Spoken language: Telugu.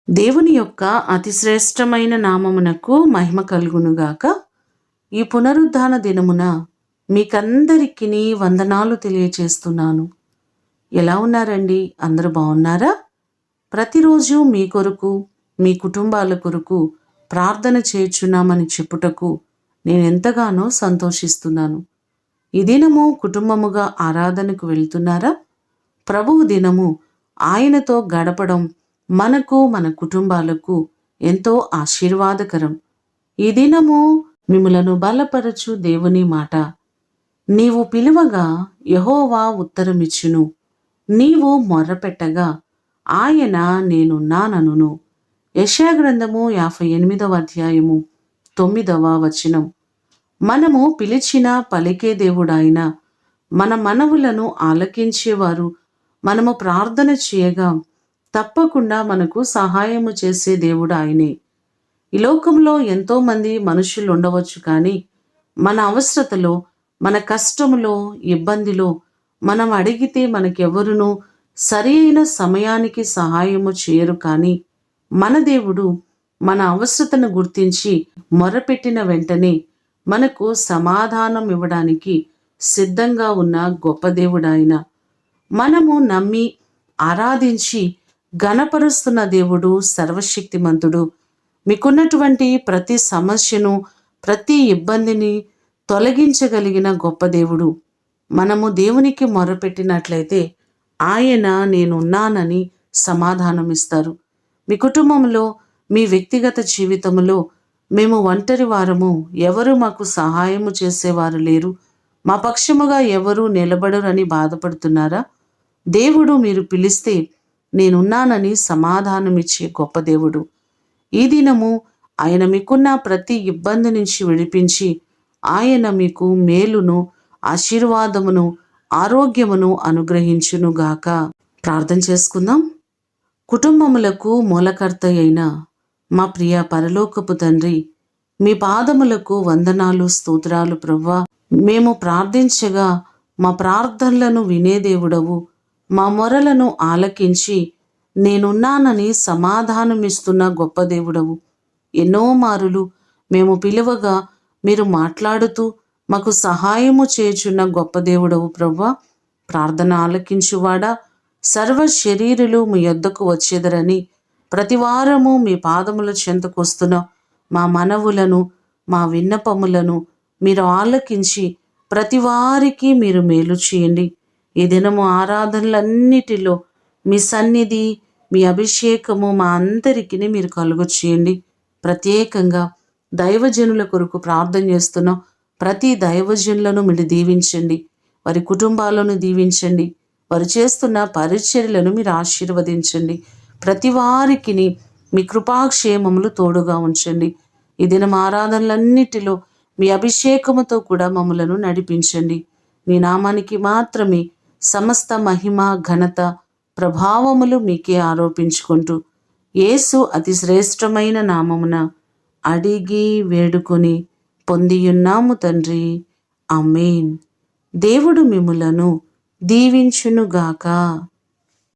దేవుని యొక్క అతి శ్రేష్టమైన నామమునకు మహిమ కలుగునుగాక. ఈ పునరుద్ధాన దినమున మీకందరికీ వందనాలు తెలియచేస్తున్నాను. ఎలా ఉన్నారండి? అందరూ బాగున్నారా? ప్రతిరోజు మీ కొరకు, మీ కుటుంబాల కొరకు ప్రార్థన చేయుచున్నామని చెప్పుటకు నేను ఎంతగానో సంతోషిస్తున్నాను. ఈ దినము కుటుంబముగా ఆరాధనకు వెళ్తున్నారా? ప్రభువు దినము ఆయనతో గడపడం మనకు, మన కుటుంబాలకు ఎంతో ఆశీర్వాదకరం. ఈ దినము మిమ్ములను బలపరచు దేవుని మాట. నీవు పిలువగా యెహోవా ఉత్తరమిచ్చును, నీవు మొర్రపెట్టగా ఆయన నేనున్నాననును. యెషయా గ్రంథము 58వ అధ్యాయము 9వ వచనం. మనము పిలిచిన పలికే దేవుడాయన, మన మనవులను ఆలకించేవారు. మనము ప్రార్థన చేయగా తప్పకుండా మనకు సహాయము చేసే దేవుడు ఆయనే. ఈ లోకంలో ఎంతోమంది మనుషులు ఉండవచ్చు, కానీ మన అవసరతలో, మన కష్టములో, ఇబ్బందిలో మనం అడిగితే మనకెవరునూ సరి అయిన సమయానికి సహాయము చేయరు. కానీ మన దేవుడు మన అవసరతను గుర్తించి మొరపెట్టిన వెంటనే మనకు సమాధానం ఇవ్వడానికి సిద్ధంగా ఉన్న గొప్ప దేవుడాయన. మనము నమ్మి ఆరాధించి ఘనపరుస్తున్న దేవుడు సర్వశక్తిమంతుడు. మీకున్నటువంటి ప్రతి సమస్యను, ప్రతి ఇబ్బందిని తొలగించగలిగిన గొప్ప దేవుడు. మనము దేవునికి మొరపెట్టినట్లయితే ఆయన నేనున్నానని సమాధానం ఇస్తారు. మీ కుటుంబంలో, మీ వ్యక్తిగత జీవితంలో మేము ఒంటరి వారము, ఎవరు మాకు సహాయము చేసేవారు లేరు, మా పక్షముగా ఎవరు నిలబడరని బాధపడుతున్నారా? దేవుడు మీరు పిలిస్తే నేనున్నానని సమాధానమిచ్చే గొప్ప దేవుడు. ఈ దినము ఆయన మీకున్న ప్రతి ఇబ్బంది నుంచి విడిపించి ఆయన మీకు మేలును, ఆశీర్వాదమును, ఆరోగ్యమును అనుగ్రహించునుగాక. ప్రార్థన చేసుకుందాం. కుటుంబములకు మూలకర్త అయిన మా ప్రియ పరలోకపు తండ్రి, మీ పాదములకు వందనాలు, స్తోత్రాలు ప్రభువా. మేము ప్రార్థించగా మా ప్రార్థనలను వినే దేవుడవు. మా మొరలను ఆలకించి నేనున్నానని సమాధానమిస్తున్న గొప్ప దేవుడవు. ఎన్నో మారులు మేము పిలువగా మీరు మాట్లాడుతూ మాకు సహాయము చేయుచున్న గొప్ప దేవుడవు ప్రభువా. ప్రార్థన ఆలకించువాడా, సర్వ శరీరులు మీ యొద్దకు వచ్చేదరని ప్రతివారము మీ పాదముల చెంతకు వస్తున్న మా మనవులను, మా విన్నపములను మీరు ఆలకించి ప్రతివారికి మీరు మేలు చేయండి. ఈ దినము ఆరాధనలన్నిటిలో మీ సన్నిధి, మీ అభిషేకము మా అందరికీ మీరు కలుగ చేయండి. ప్రత్యేకంగా దైవజనుల కొరకు ప్రార్థన చేస్తున్నాం. ప్రతి దైవజనులను మీరు దీవించండి, వారి కుటుంబాలను దీవించండి, వారు చేస్తున్న పరిచర్యలను మీరు ఆశీర్వదించండి. ప్రతి వారికి మీ కృపాక్షేమములు తోడుగా ఉంచండి. ఈ దినం ఆరాధనలన్నిటిలో మీ అభిషేకముతో కూడా మమ్మలను నడిపించండి. మీ నామానికి మాత్రమే సమస్త మహిమ, ఘనత, ప్రభావములు మీకే ఆరోపించుకుంటూ యేసు అతి శ్రేష్టమైన నామమున అడిగి వేడుకొని పొందియున్నాము తండ్రి. ఆమేన్. దేవుడు మిమ్ములను దీవించునుగాక.